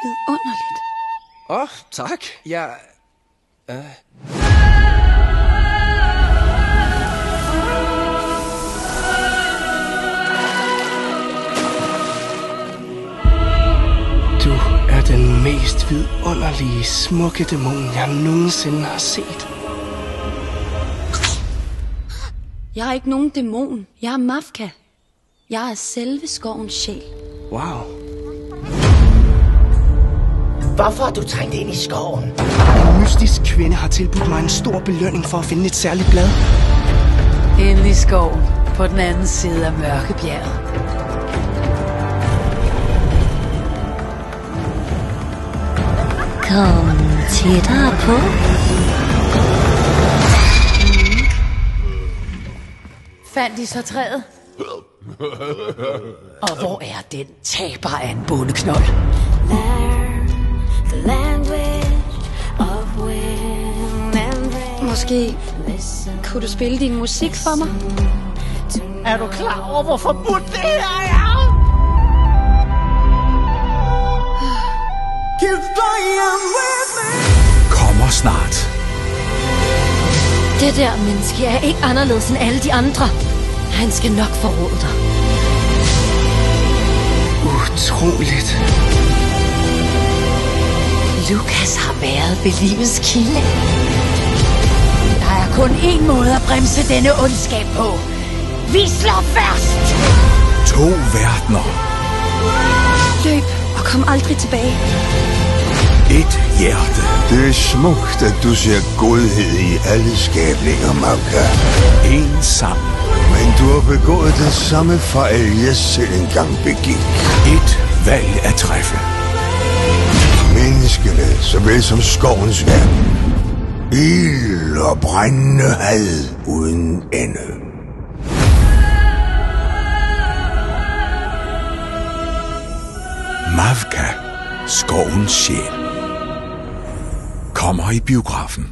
vidunderligt. Tak. Du er den mest vidunderlige, smukke dæmon, jeg nogensinde har set. Jeg er ikke nogen dæmon. Jeg er Mafka. Jeg er selve skovens sjæl. Wow. Hvorfor er du trængt ind i skoven? En mystisk kvinde har tilbudt mig en stor belønning for at finde et særligt blad. Inde i skoven, på den anden side af Mørkebjerget. Kom tættere på. Fandt I så træet? Og hvor er den taber af en bondeknold? Måske kunne du spille din musik for mig? Er du klar over, hvor forbudt det her er? Kommer snart. Det der menneske er ikke anderledes end alle de andre. Han skal nok forråde dig. Utroligt. Lukas har været ved livets kilde. Der er kun én måde at bremse denne ondskab på. Vi slår først! 2 verdener. Løb og kom aldrig tilbage. Et hjerte. Det er smukt, at du ser godhed i alle skabninger, Mafka. En sang. Men du har begået den samme fejl, jeg selv engang begik. Et valg at træffe. Menneskene, såvel som skovens verden. Ild og brændende had uden ende. Mafka, skovens sjæl. Kommer i biografen.